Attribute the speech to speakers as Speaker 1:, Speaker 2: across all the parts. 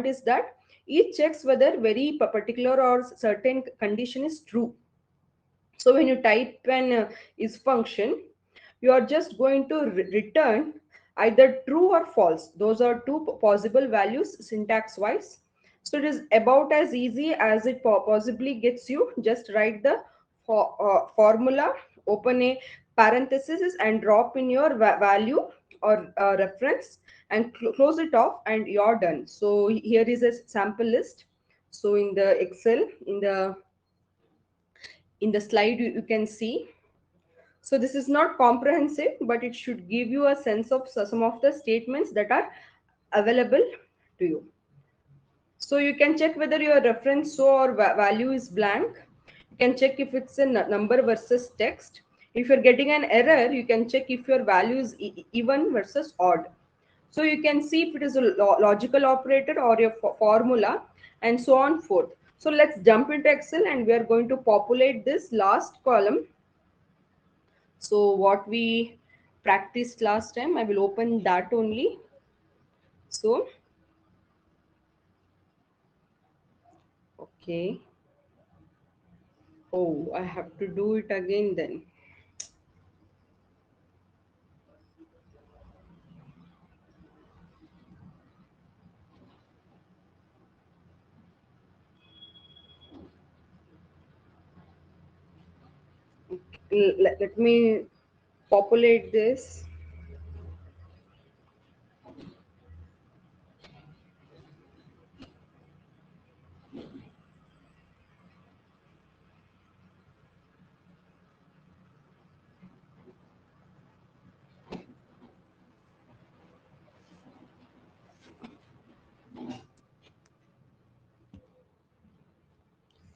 Speaker 1: is that each checks whether very particular or certain condition is true. So when you type an is function, you are just going to return either true or false. Those are two possible values syntax wise. So it is about as easy as it possibly gets you. Just write the formula, open a parenthesis and drop in your value or reference, and close it off, and you're done. So here is a sample list. So in the Excel, in the slide, you can see. So this is not comprehensive, but it should give you a sense of some of the statements that are available to you. So you can check whether your reference so or value is blank. You can check if it's a number versus text. If you're getting an error, you can check if your value is even versus odd. So you can see if it is a logical operator or a formula, and so on forth. So let's jump into Excel, and we are going to populate this last column. So what we practiced last time, I will open that only. So, okay. Oh, I have to do it again then. Let me populate this.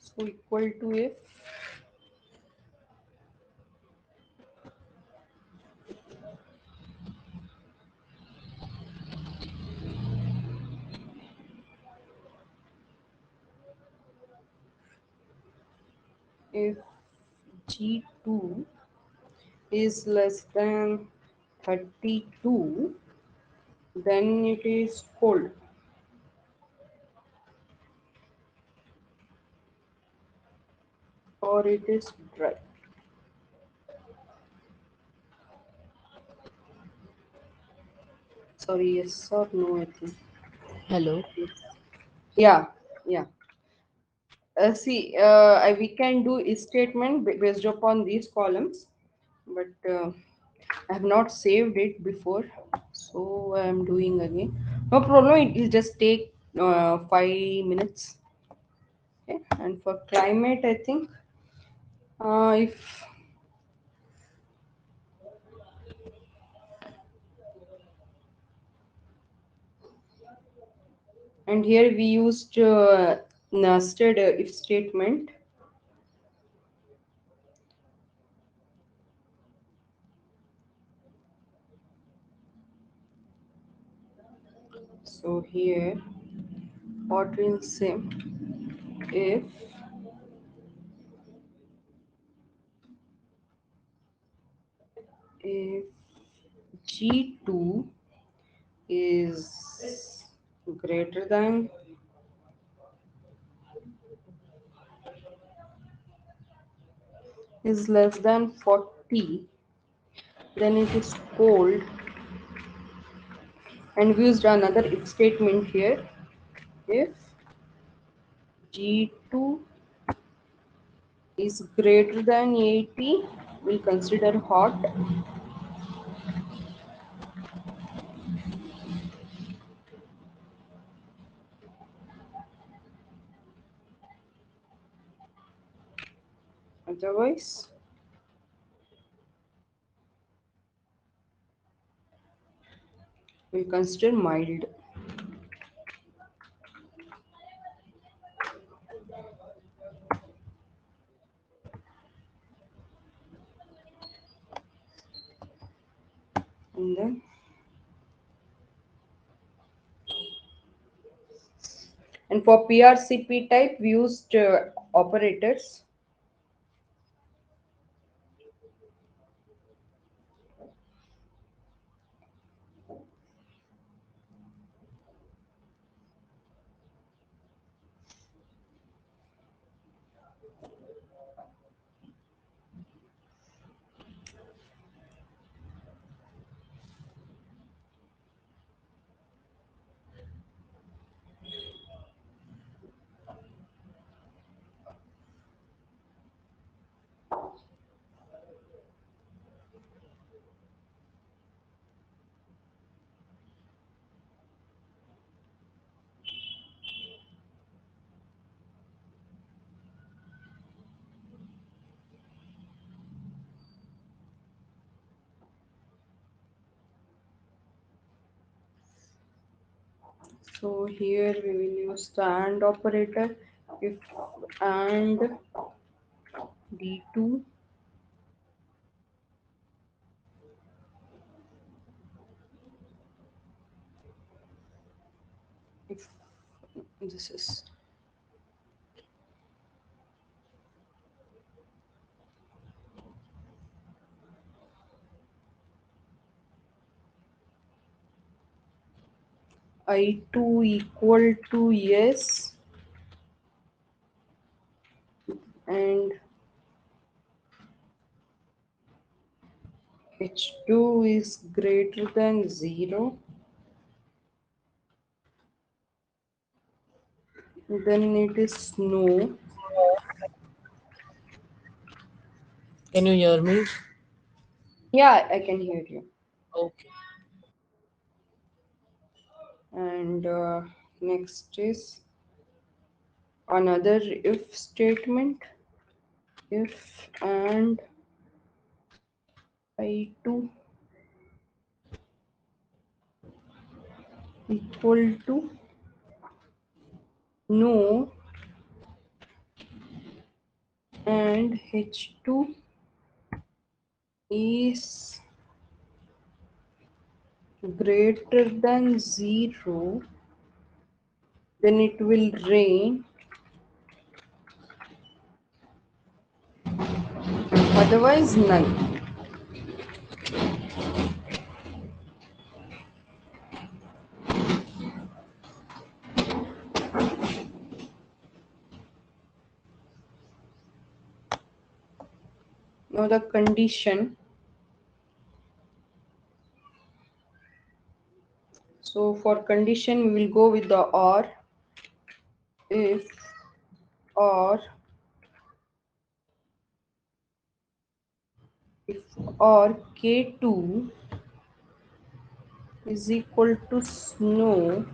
Speaker 1: So equal to if G2 is less than 32, then it is cold. Or it is dry. Sorry, yes or no, I think.
Speaker 2: Hello.
Speaker 1: Yeah, yeah. See, we can do is statement based upon these columns, but I have not saved it before, so I am doing again. No problem. It will just take 5 minutes. Okay, and for climate, I think if and here we used nested if statement. So here, what will say if if G2 is greater than is less than 40, then it is cold. And we used another if statement here. If G2 is greater than 80, we'll consider hot. Otherwise, we'll consider mild. And then and for PRCP type, we used operators. So here we will use the AND operator. If AND D2, if this is I2 equal to yes and H2 is greater than 0, then it is no.
Speaker 2: Can you hear me?
Speaker 1: Yeah, I can hear you.
Speaker 2: Okay.
Speaker 1: And next is another if statement. If and I2 equal to no and H2 is greater than 0, then it will rain, otherwise none. Now the condition. So for condition we will go with the or. If or if or K2 is equal to snow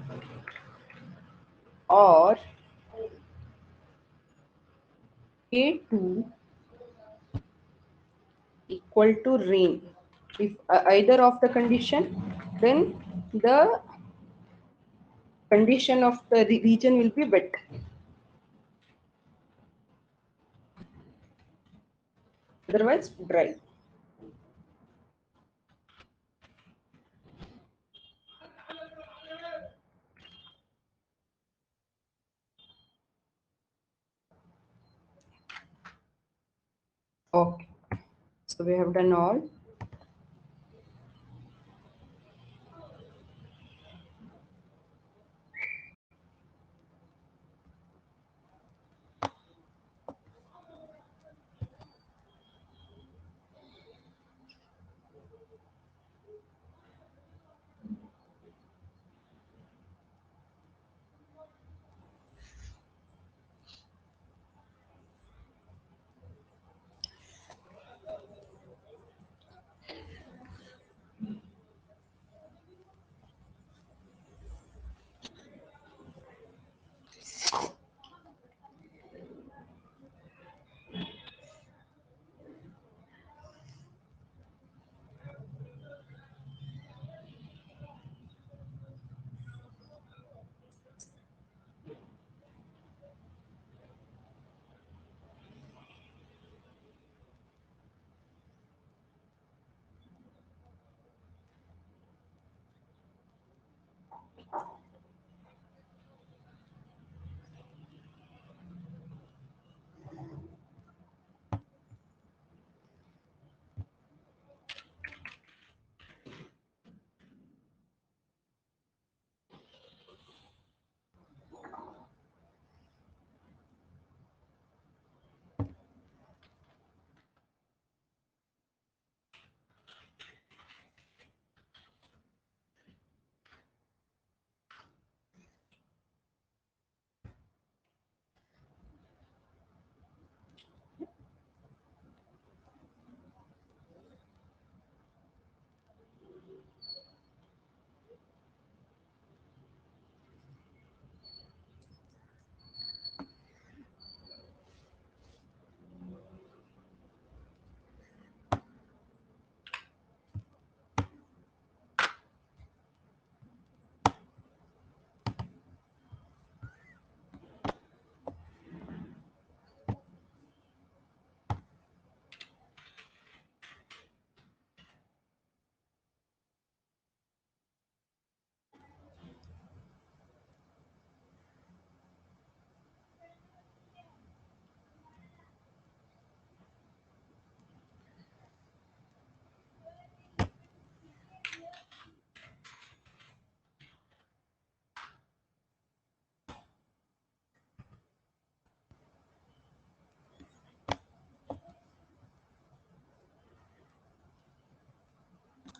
Speaker 1: or K2 equal to rain. If either of the condition, then the condition of the region will be wet. Otherwise dry. Okay. So we have done all.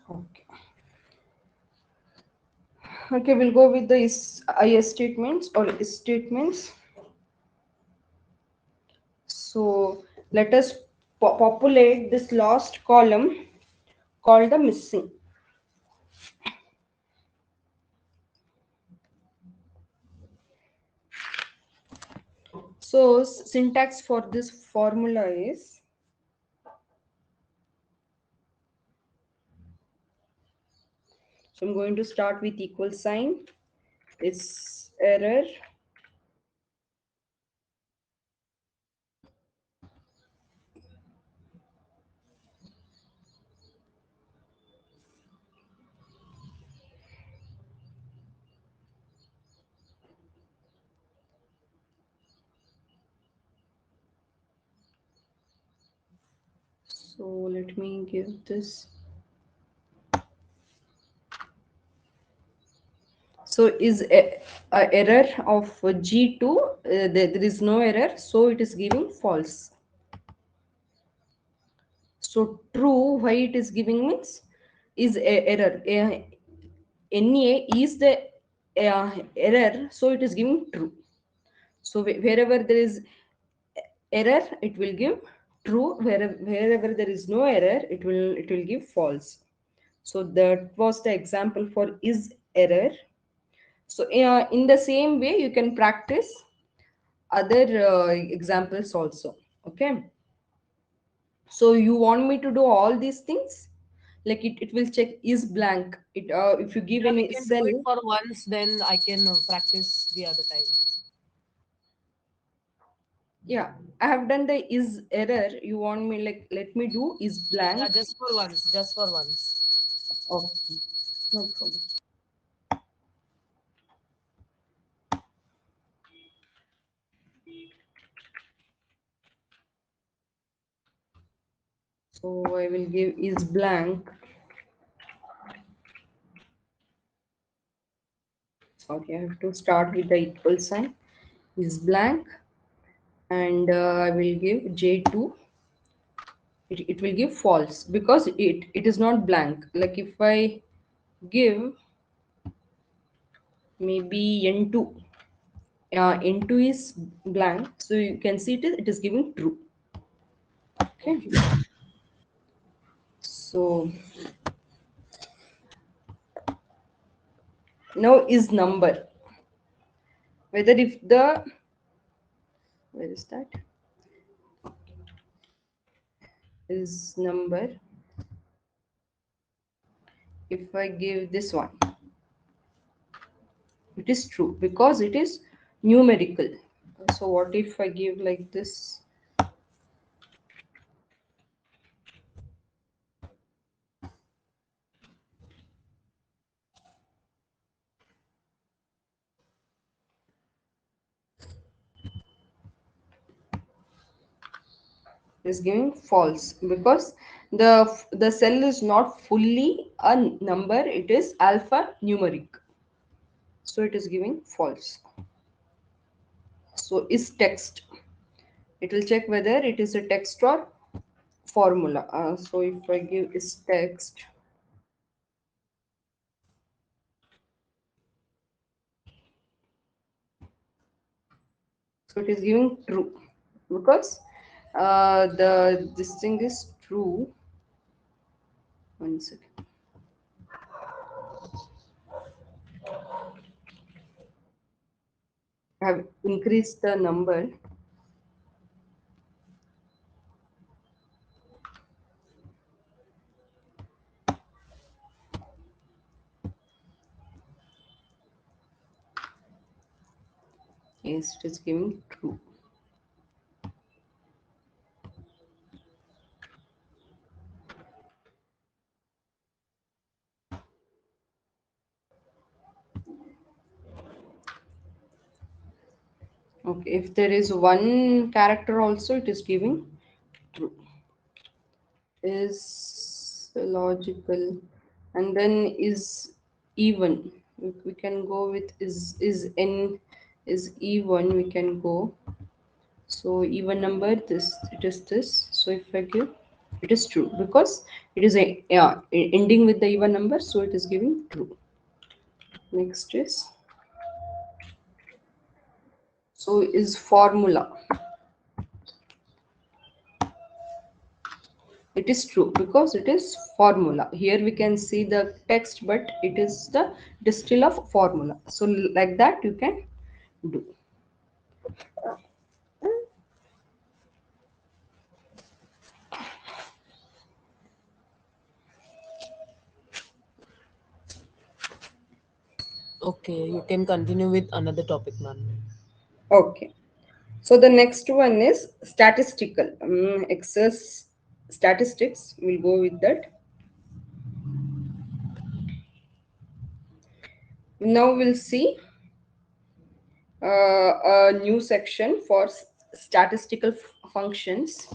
Speaker 1: Okay. Okay, we'll go with the is statements or is statements. So let us populate this last column called the missing. So syntax for this formula is, so I'm going to start with equal sign, is error, so let me give this. So is a error of G2, there is no error, so it is giving false. So true, why it is giving means is a error. NA is the error, so it is giving true. So wherever there is error, it will give true. Wherever there is no error, it will give false. So that was the example for is error. So in the same way, you can practice other examples also. Okay. So you want me to do all these things? Like it will check is blank. If you give
Speaker 2: Yeah, we
Speaker 1: any
Speaker 2: can do
Speaker 1: cell,
Speaker 2: it for once, then I can practice the other time.
Speaker 1: yeah, I have done the is error. You want me like let me do is
Speaker 2: Yeah,
Speaker 1: blank.
Speaker 2: just for once, just for once.
Speaker 1: Okay, no problem. So I will give is blank. Sorry, I have to start with the equal sign. Is blank, and I will give J2. It will give false because it is not blank. Like if I give maybe N2, N2 is blank, so you can see it is giving true. Okay,
Speaker 2: Okay.
Speaker 1: so now is number. Whether if the, where is that, is number, if I give this one, it is true because it is numerical. So what if I give like this, is giving false because the cell is not fully a number, it is alphanumeric, so it is giving false. So is text, it will check whether it is a text or formula. So if I give is text, so it is giving true because the this thing is true. One second, I have increased the number. Yes, it is giving true. Okay, if there is one character also, it is giving true. Is logical, and then is even. We can go with is n is even. We can go. So even number this, it is this. So if I give It is true because it is a, yeah, ending with the even number, so it is giving true. Next is, so is formula. It is true because it is formula. Here we can see the text, but it is the distill of formula. So like that you can do.
Speaker 2: Okay, you can continue with another topic, ma'am.
Speaker 1: Okay. So the next one is statistical. Excel statistics. We'll go with that. Now we'll see a new section for statistical functions.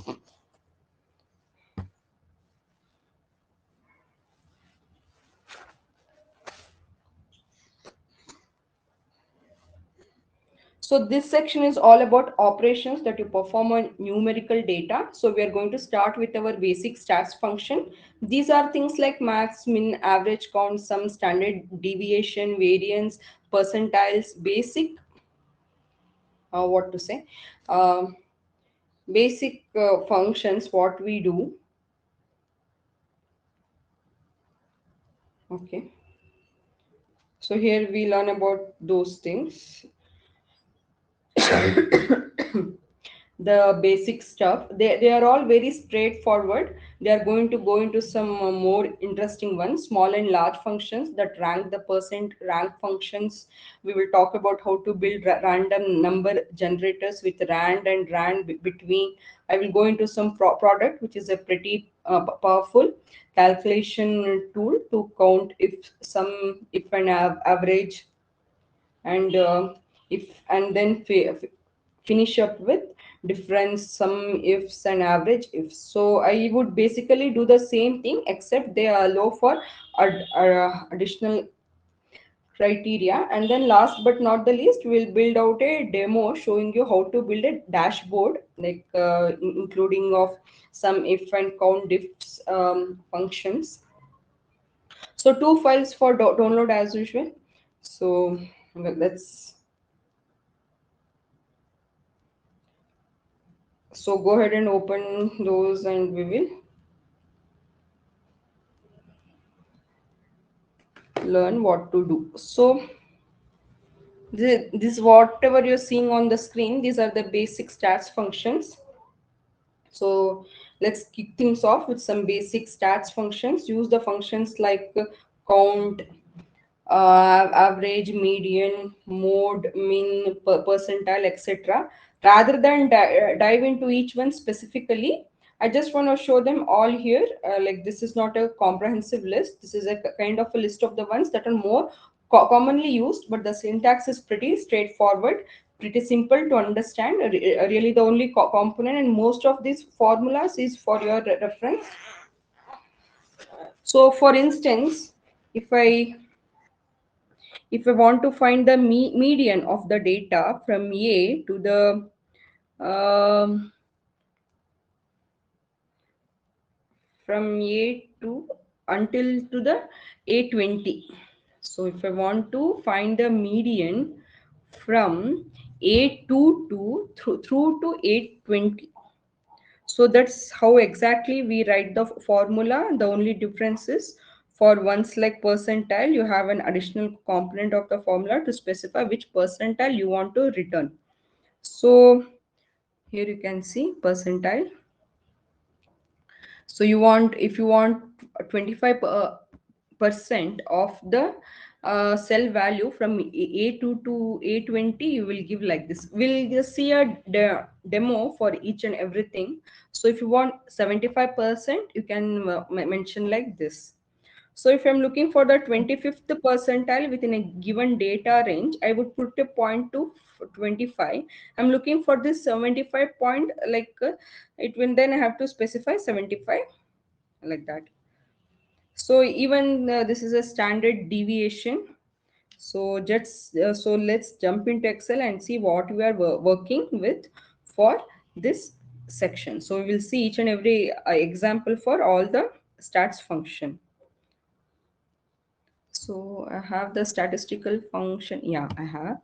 Speaker 1: So this section is all about operations that you perform on numerical data. So we are going to start with our basic stats function. These are things like max, min, average, count, sum, standard deviation, variance, percentiles, basic, what to say, uh, basic functions, what we do. Okay. So here we learn about those things. The basic stuff, they are all very straightforward. They are going to go into some more interesting ones, small and large functions that rank the percent rank functions. We will talk about how to build random number generators with rand and rand between. I will go into some product, which is a pretty powerful calculation tool to count if some, if an average, and if, and then finish up with difference, sum ifs and average ifs. So I would basically do the same thing, except they allow for additional criteria. And then last but not the least, we'll build out a demo showing you how to build a dashboard, like including of some if and count diffs functions. So two files for download as usual. So let's, so go ahead and open those and we will learn what to do. So this whatever you're seeing on the screen, these are the basic stats functions. So let's kick things off with some basic stats functions. Use the functions like count, average, median, mode, min, percentile, etc. Rather than dive into each one specifically, I just want to show them all here. Like this is not a comprehensive list. This is a kind of a list of the ones that are more commonly used, but the syntax is pretty straightforward, pretty simple to understand. Really, the only component and most of these formulas is for your reference. So, for instance, if I if I want to find the median of the data from A to the um, from A to until to the A20. So if I want to find the median from A22 through to A20, so that's how exactly we write the formula. The only difference is for ones like percentile, you have an additional component of the formula to specify which percentile you want to return. So here you can see percentile. So you want, if you want 25 percent of the cell value from A2 to A20, you will give like this. We'll just see a demo for each and everything. So if you want 75%, you can mention like this. So if I'm looking for the 25th percentile within a given data range, I would put a point to 25. I'm looking for this 75 point, like it will, then I have to specify 75, like that. So even this is a standard deviation. So just so let's jump into Excel and see what we are working with for this section. So we will see each and every example for all the stats function. So I have the statistical function. Yeah, I have.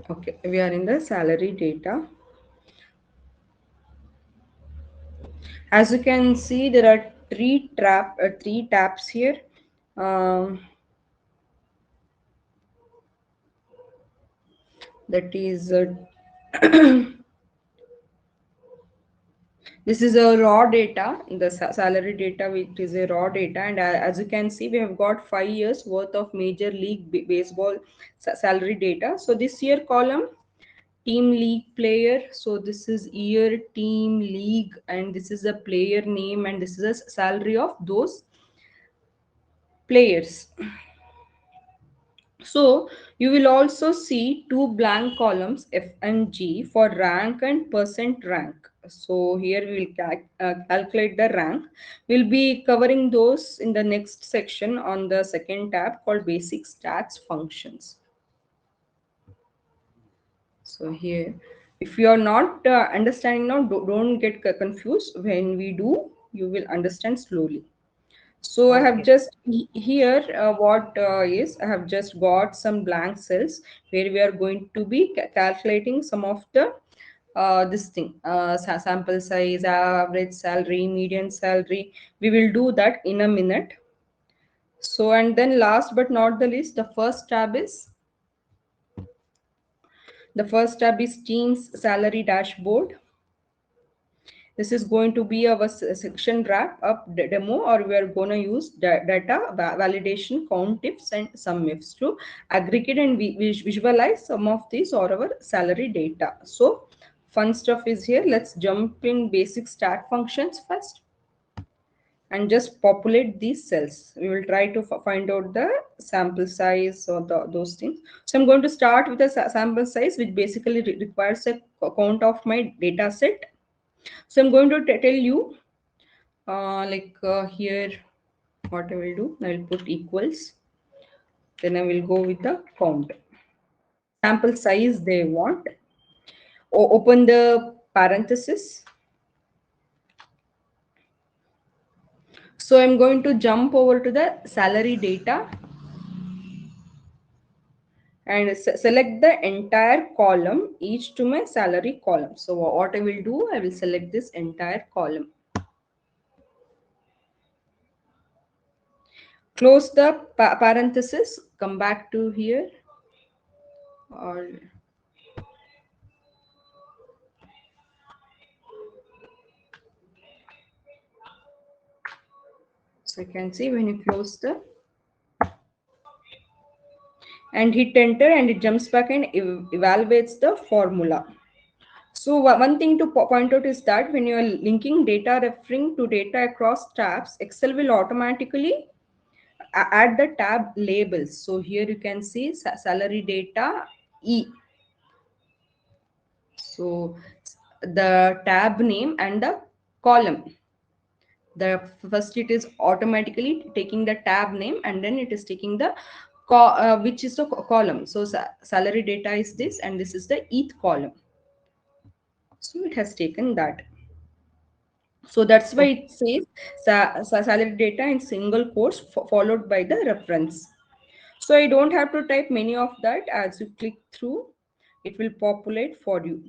Speaker 1: Okay, we are in the salary data. As you can see, there are three tabs here. Um, that is this is a raw data, the salary data, which is a raw data, and as you can see, we have got 5 years worth of major league baseball salary data. So this year column, team league player. So this is year, team, league, and this is a player name, and this is a salary of those players. So you will also see two blank columns F and G for rank and percent rank. So here we will calculate the rank. We'll be covering those in the next section on the second tab called basic stats functions. So here, if you are not understanding now, don't get confused. When we do, you will understand slowly. So I have
Speaker 2: Okay.
Speaker 1: just here what is I have just got some blank cells where we are going to be calculating some of the this thing, sample size, average salary, median salary. We will do that in a minute. So and then last but not the least, the first tab is team's salary dashboard. This is going to be our section wrap up demo, or we are going to use data validation, count ifs and sum ifs to aggregate and visualize some of these or our salary data. So fun stuff is here. Let's jump in basic stat functions first and just populate these cells. We will try to find out the sample size or those things. So I'm going to start with a sample size, which basically requires a count of my data set. So I'm going to tell you, here, what I will do, I will put equals, then I will go with the count. Sample size they want. Open the parenthesis. So I'm going to jump over to the salary data and select the entire column, each to my salary column. So what I will do, I will select this entire column. Close the parenthesis, come back to here. Or so you can see when you close the and hit enter, and it jumps back and evaluates the formula. So one thing to point out is that when you are linking data referring to data across tabs, Excel will automatically add the tab labels. So here you can see salary data E. So the tab name and the column. The first it is automatically taking the tab name, and then it is taking the which is the column. So salary data is this, and this is the eth column. So it has taken that. So that's why
Speaker 2: Okay.
Speaker 1: it says salary data in single quotes followed by the reference. So I don't have to type many of that. As you click through, it will populate for you.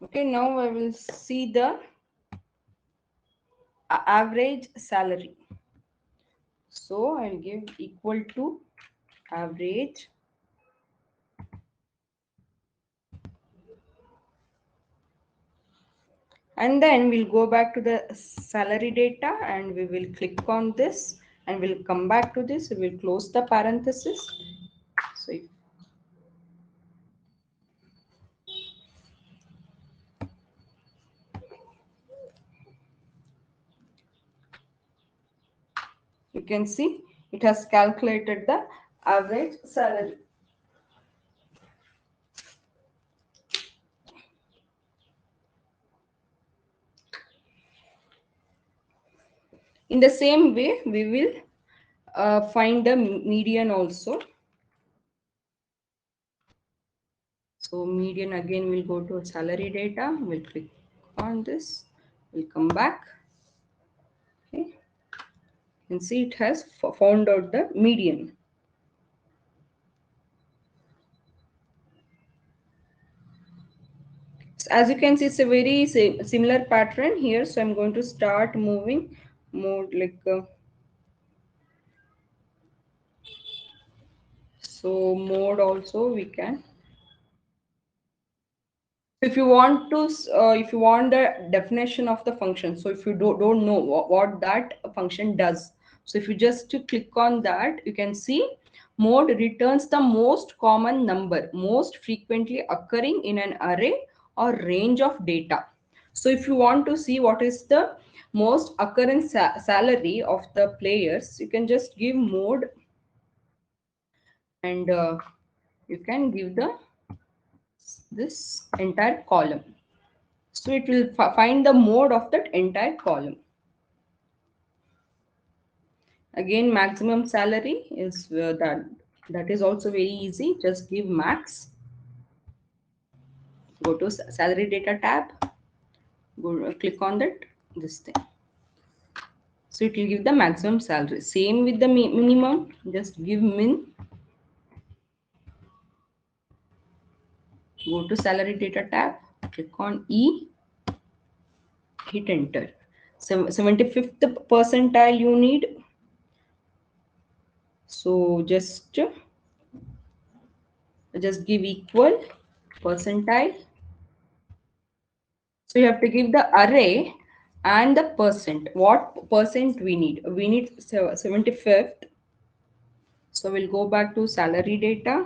Speaker 1: Okay, now I will see the average salary. So I'll give equal to average, and then we'll go back to the salary data and we will click on this and we'll come back to this. We will close the parenthesis. So if you can see, it has calculated the average salary. In the same way, we will find the median also. So median, again we'll go to salary data, we'll click on this, we'll come back. Okay, you can see it has found out the median. So as you can see, it's a very similar pattern here. So I'm going to start moving more like so mode also we can. If you want to if you want the definition of the function, so if you don't know what that function does, so if you just click on that, you can see mode returns the most common number most frequently occurring in an array or range of data. So if you want to see what is the most occurring salary of the players, you can just give mode and you can give the this entire column. So it will find the mode of that entire column. Again, maximum salary is that is also very easy. Just give max. Go to salary data tab. Go click on that this thing. So it will give the maximum salary. Same with the minimum. Just give min. Go to salary data tab. Click on E. Hit enter. 75th percentile you need. So just give equal percentile. So you have to give the array and the percent. What percent we need? We need 75th. So we'll go back to salary data.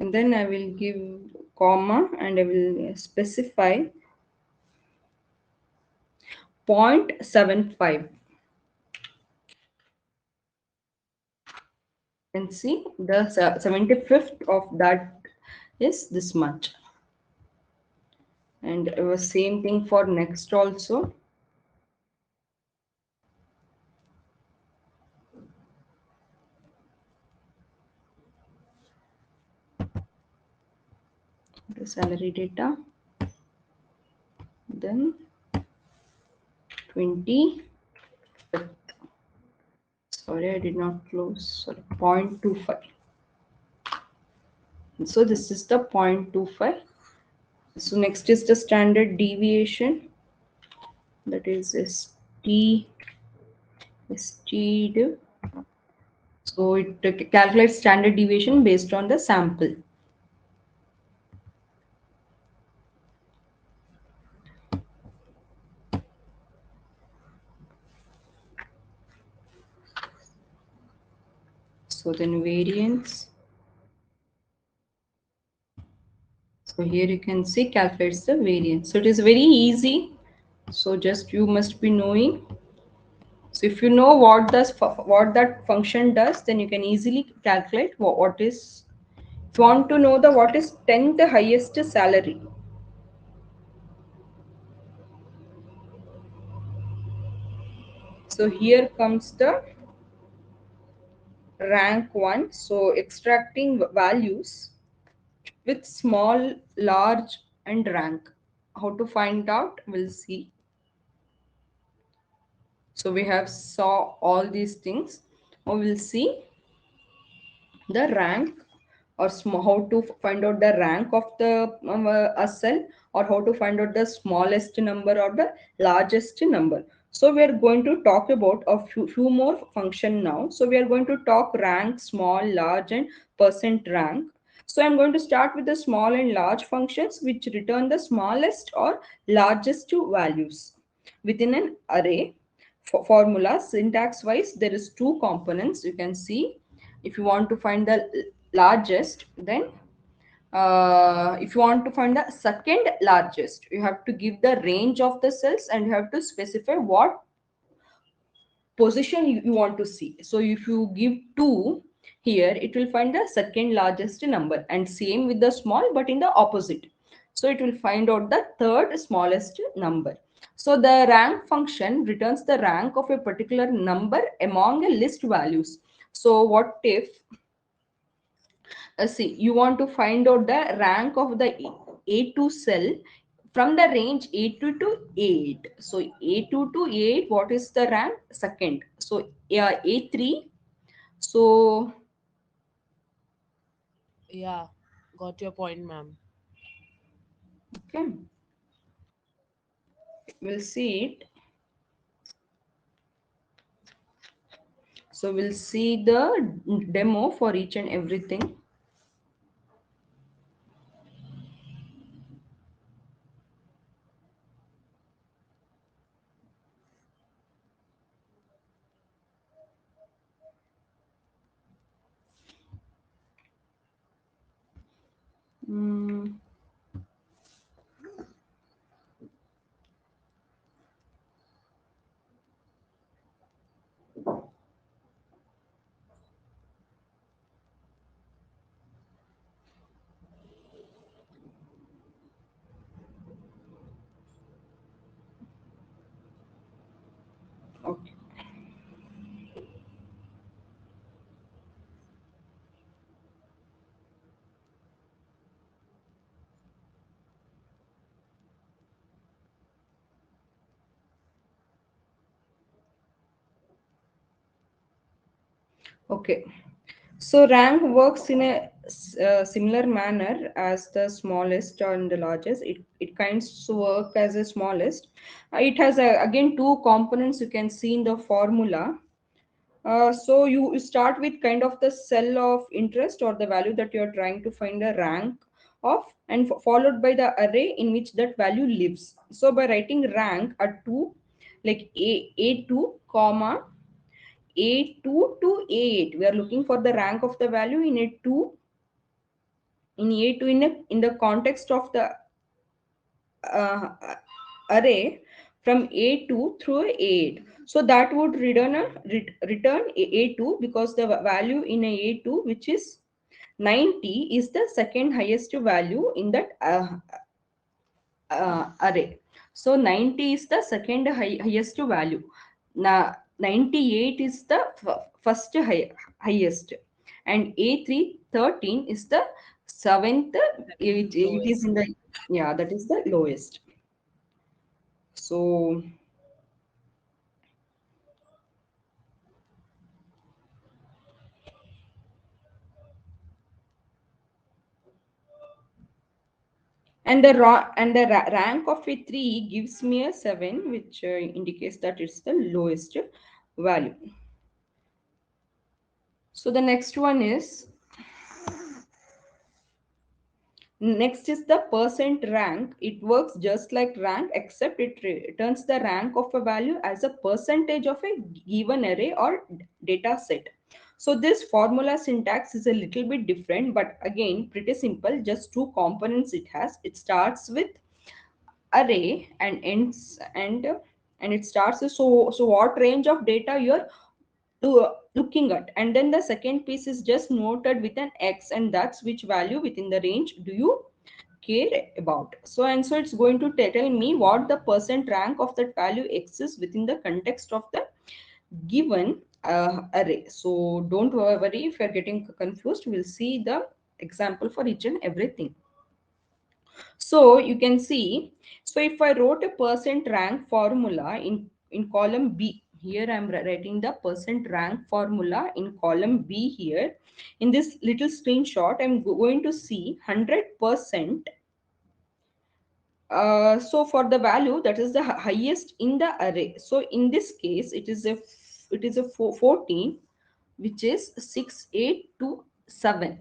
Speaker 1: And then I will give comma and I will specify 0.75. And see the 75th of that is this much. And it was same thing for next also. The salary data. Then 20. Sorry, I did not close. Sorry, 0.25. So this is the 0.25. So next is the standard deviation. That is ST. So it calculates standard deviation based on the sample. So then variance. So here you can see calculates the variance. So it is very easy. So just you must be knowing. So if you know what that function does, then you can easily calculate what is. If you want to know the what is 10th highest salary. So here comes the rank 1. So extracting values with small, large and rank how to find out, we'll see. So we have saw all these things. Now we'll see the rank, or how to find out the rank of the a cell, or how to find out the smallest number or the largest number. So we are going to talk about a few more function now. So we are going to talk rank, small, large, and percent rank. So I'm going to start with the small and large functions which return the smallest or largest values within an array. For formula syntax wise, there is two components you can see. If you want to find the largest, then if you want to find the second largest, you have to give the range of the cells and you have to specify what position you want to see. So if you give 2 here, it will find the second largest number, and same with the small but in the opposite. So it will find out the third smallest number. So the rank function returns the rank of a particular number among a list values. So what if, see, you want to find out the rank of the A2 cell from the range A2 to A8. So A2 to A8, what is the rank? Second. So yeah, A3. So
Speaker 2: Yeah, got your point, ma'am.
Speaker 1: okay, we'll see it. So we'll see the demo for each and everything. Mm, okay. Okay. So rank works in a similar manner as the smallest and the largest. It kinds to work as a smallest. It has again two components you can see in the formula. So you start with kind of the cell of interest or the value that you are trying to find the rank of, and followed by the array in which that value lives. So by writing rank at 2, like A2 comma A2 to A8, we are looking for the rank of the value in A2, in the context of the uh, array from A2 through A8. So that would return A2, because the value in a A2, which is 90, is the second highest value in that array. So 90 is the second highest value. Now 98 is the first highest, and A3 13 is the seventh. It is
Speaker 2: Lowest.
Speaker 1: in the, yeah, that is the lowest. So rank of a 3 gives me a 7, which indicates that it's the lowest value. So the next one is, next is the percent rank. It works just like rank, except it returns the rank of a value as a percentage of a given array or data set. So this formula syntax is a little bit different, but again pretty simple. Just two components it has. It starts with array and ends, and it starts with, so what range of data you're looking at, and then the second piece is just noted with an x, and that's which value within the range do you care about. So and so it's going to tell me what the percent rank of that value exists within the context of the given array. So don't worry if you're getting confused. We'll see the example for each and everything. So you can see, so if I wrote a percent rank formula in column B, here I am writing the percent rank formula in column B here. In this little screenshot, I am going to see 100%. So for the value that is the highest in the array. So in this case, it is a 14, which is 6827.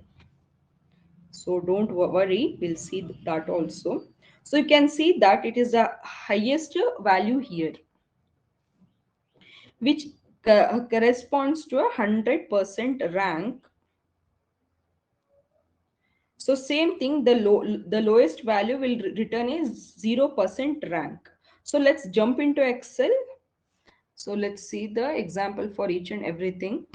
Speaker 1: So don't worry, we'll see that also. So you can see that it is the highest value here, which corresponds to 100% rank. So same thing, the lowest value will return a 0% rank. So let's jump into Excel. So let's see the example for each and everything.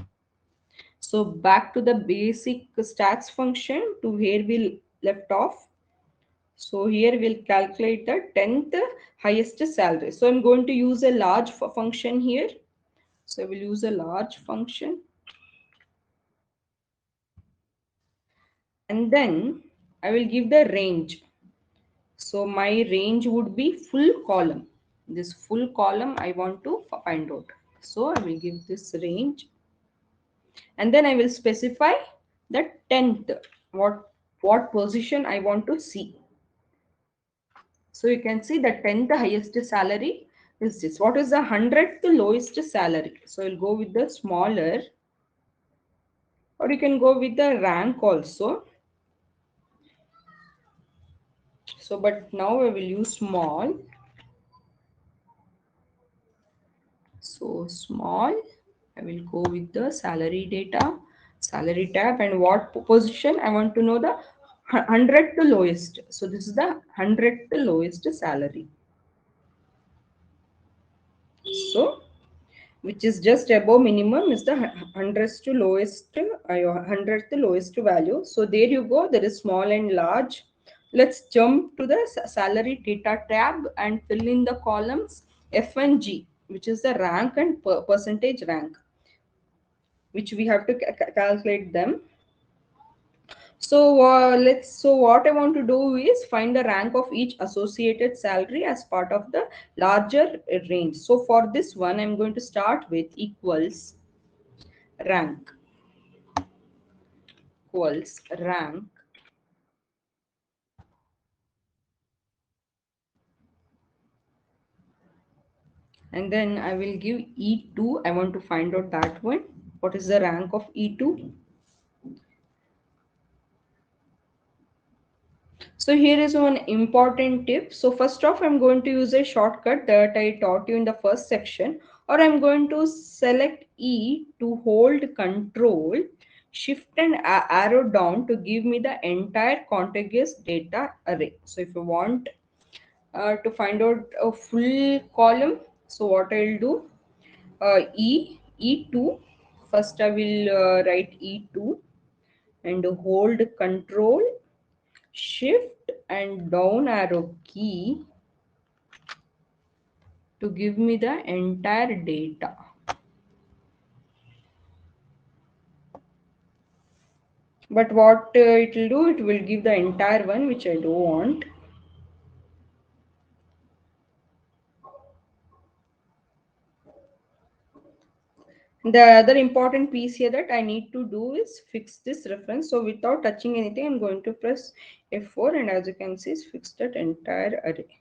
Speaker 1: So back to the basic stats function to where we left off. So here we'll calculate the 10th highest salary. So I'm going to use a large function here. So I will use a large function. And then I will give the range. So my range would be full column. This full column I want to find out. So I will give this range. And then I will specify the 10th, what position I want to see. So you can see the 10th highest salary is this. What is the 100th lowest salary? So you'll go with the smaller, or you can go with the rank also. So but now I will use small. So small, I will go with the salary data, salary tab, and what position I want to know the 100th lowest. So this is the 100th lowest salary. So which is just above minimum is the hundredth to lowest, 100th lowest value. So there you go. There is small and large. Let's jump to the salary data tab and fill in the columns F and G, which is the rank and percentage rank, which we have to calculate them. So what I want to do is find the rank of each associated salary as part of the larger range. So for this one, I'm going to start with rank equals rank, and then I will give E2. I want to find out that one. What is the rank of E2? So here is one important tip. So first off, I'm going to use a shortcut that I taught you in the first section, or I'm going to select E to hold control, shift and arrow down to give me the entire contiguous data array. So if you want to find out a full column, so what I'll do, E2, first I will write E2 and hold control, shift and down arrow key to give me the entire data. But what it will do, it will give the entire one, which I don't want. The other important piece here that I need to do is fix this reference. So without touching anything, I'm going to press F4, and as you can see, it's fixed that entire array.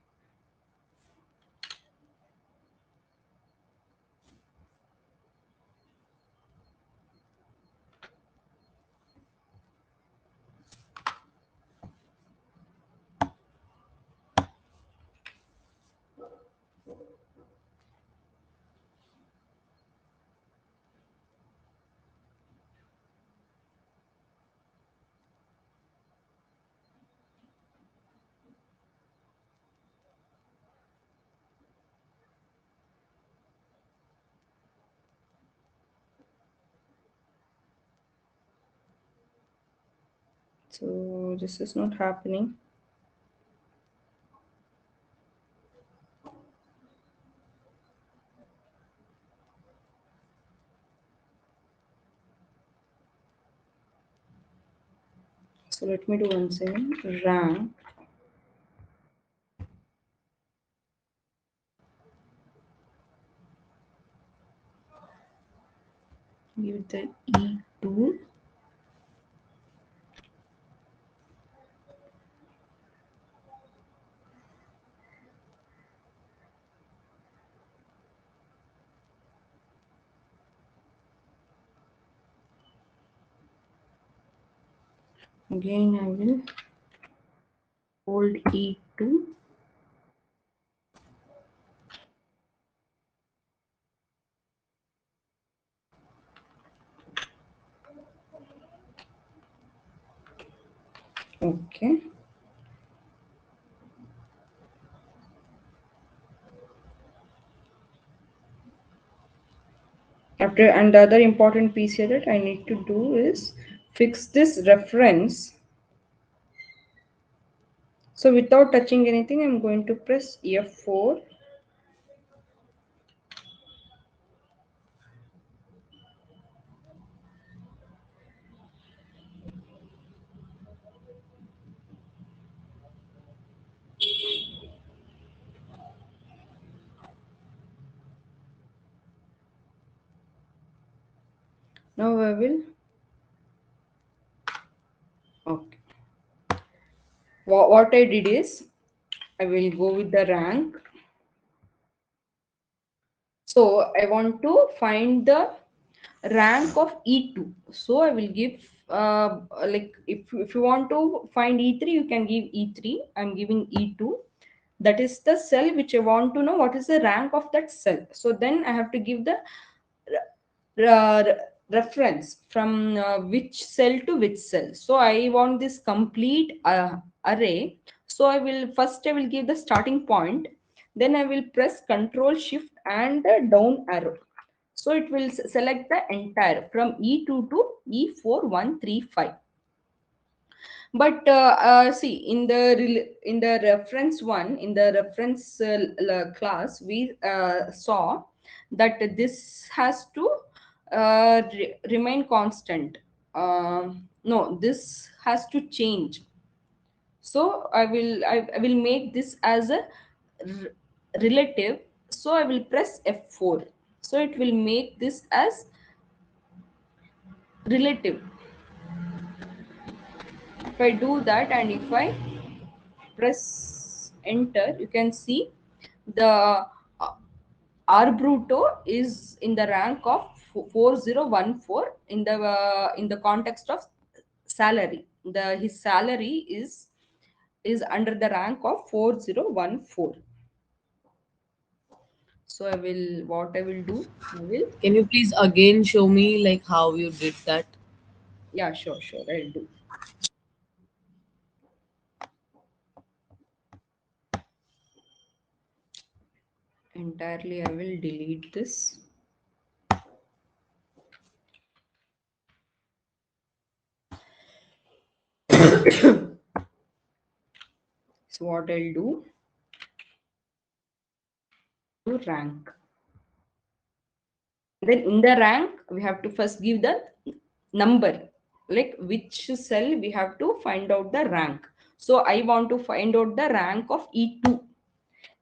Speaker 1: So this is not happening. So let me do once again. Rank give the E2. Again, I will hold E2. Okay. After, and the other important piece here that I need to do is fix this reference. So without touching anything, I'm going to press F4. Now I will, okay. What I did is, I will go with the rank. So I want to find the rank of E2. So I will give, like if you want to find E3, you can give E3. I'm giving E2. That is the cell which I want to know what is the rank of that cell. So then I have to give the reference from which cell to which cell. So I want this complete array. So I will give the starting point. Then I will press Control Shift and the down arrow. So it will select the entire from E2 to E4135. But see, in the reference one, in the reference class, we saw that this has to remain constant. No, this has to change. So I will make this as a r- relative. So I will press F4. So it will make this as relative. If I do that and if I press enter, you can see the R Bruto is in the rank of 4014 in the context of salary. The his salary is under the rank of 4014. So what I will do, I will,
Speaker 2: Can you please again show me like how you did that?
Speaker 1: yeah, sure, I'll do. Entirely, I will delete this. So what I'll do, to rank. Then in the rank, we have to first give the number, like which cell we have to find out the rank. So I want to find out the rank of E2.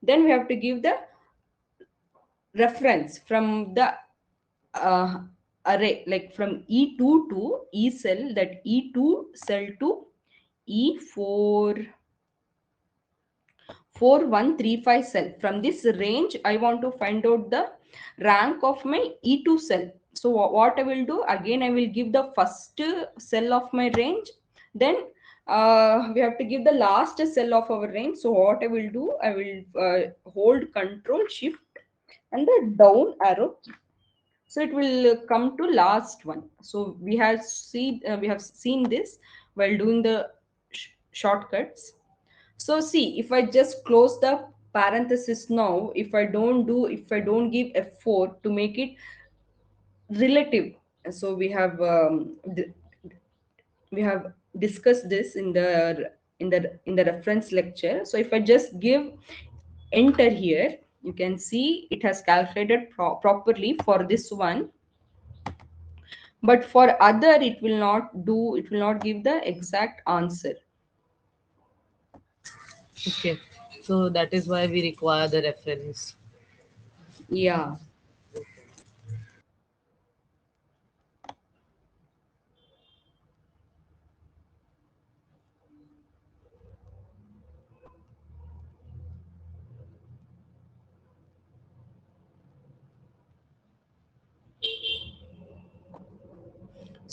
Speaker 1: Then we have to give the reference from the uh, array, like from E2 to E cell, that E2 cell to E4 4135 cell. From this range, I want to find out the rank of my E2 cell. So what I will do, again I will give the first cell of my range. Then we have to give the last cell of our range. So what I will do, I will hold Control Shift and the down arrow key. So it will come to last one. So we have seen this while doing the shortcuts. So see, if I just close the parenthesis now, if I don't give F4 to make it relative. So we have discussed this in the reference lecture. So if I just give enter here, you can see it has calculated properly for this one. But for other, it will not give the exact answer.
Speaker 2: Okay. So that is why we require the reference.
Speaker 1: Yeah.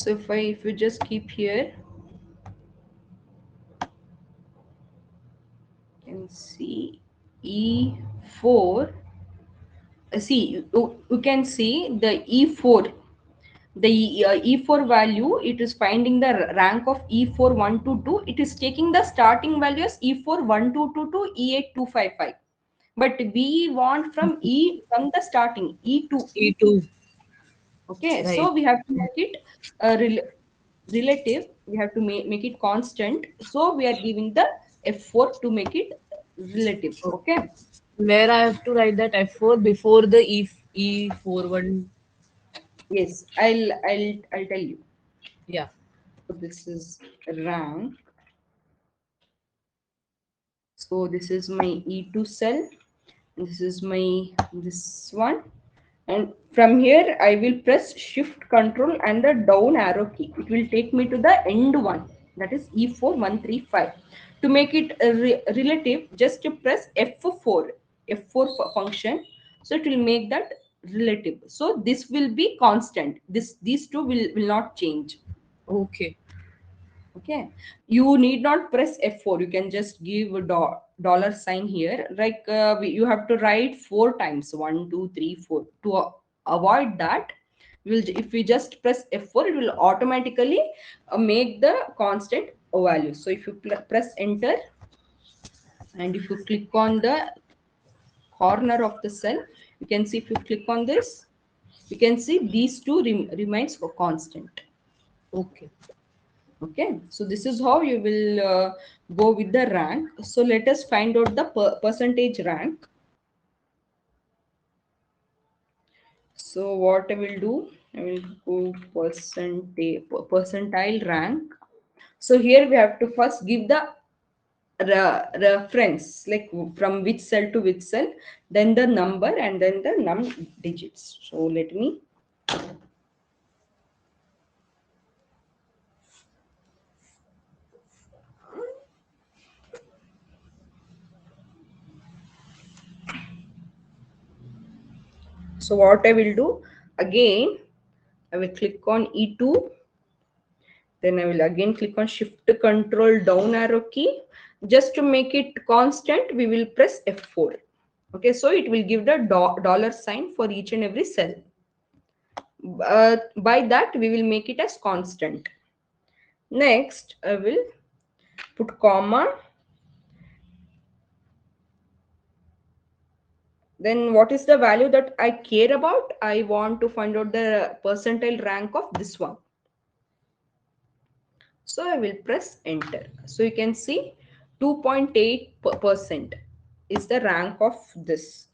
Speaker 1: So if you just keep here, you can see E4. See, you can see the E4. The E4 value, it is finding the rank of E4 122. It is taking the starting values E4 1222 to E8 255. But we want from from the starting E2.
Speaker 2: E2.
Speaker 1: Okay,
Speaker 2: Right.
Speaker 1: so we have to make it relative. We have to make it constant. So we are giving the F4 to make it relative.
Speaker 2: Okay.
Speaker 1: Okay.
Speaker 2: Where I have to write that F4 before the E41.
Speaker 1: Yes, I'll tell you.
Speaker 2: Yeah.
Speaker 1: So this is rank. So this is my E2 cell. This is my this one. And from here I will press shift control and the down arrow key. It will take me to the end one, that is E4135. To make it relative, just to press F4, F4 function. So it will make that relative. So this will be constant. These two will not change.
Speaker 2: Okay.
Speaker 1: Okay, you need not press F4. You can just give a dollar sign here. Like you have to write four times, one, two, three, four. To avoid that, if we just press F4, it will automatically make the constant value. So if you press enter, and if you click on the corner of the cell, you can see, if you click on this, you can see these two remains for constant.
Speaker 2: Okay.
Speaker 1: Okay, so this is how you will go with the rank. So let us find out the percentage rank. So what I will do, I will go percentile rank. So here we have to first give the reference, like from which cell to which cell, then the number, and then the digits. So let me. So what I will do again, I will click on E2. Then I will again click on shift control down arrow key. Just to make it constant, we will press F4. Okay, so it will give the dollar sign for each and every cell. By that, we will make it as constant. Next, I will put comma. Then what is the value that I care about? I want to find out the percentile rank of this one. So I will press enter. So you can see 2.8% is the rank of this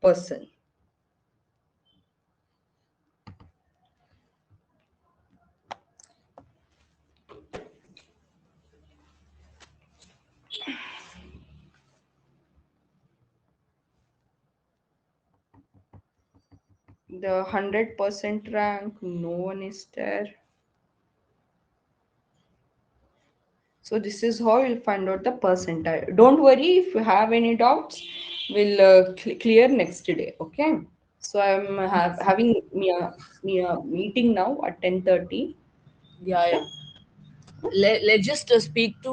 Speaker 1: person. The 100% rank, no one is there. So this is how you'll find out the percentile. Don't worry, if you have any doubts, we'll clear next day. Okay. So I'm having me a meeting now at 10:30.
Speaker 2: Yeah, yeah. Let's just speak to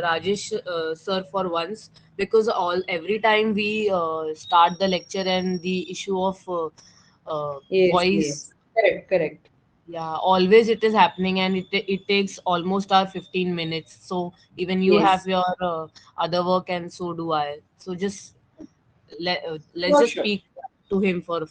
Speaker 2: Rajesh sir for once, because all every time we start the lecture and the issue of
Speaker 1: Yes,
Speaker 2: voice,
Speaker 1: yes. Correct, correct.
Speaker 2: yeah, always it is happening, and it takes almost our 15 minutes. So even you have
Speaker 1: Yes.
Speaker 2: your other work, and so do I. So just let's
Speaker 1: Sure,
Speaker 2: just
Speaker 1: sure.
Speaker 2: speak to him for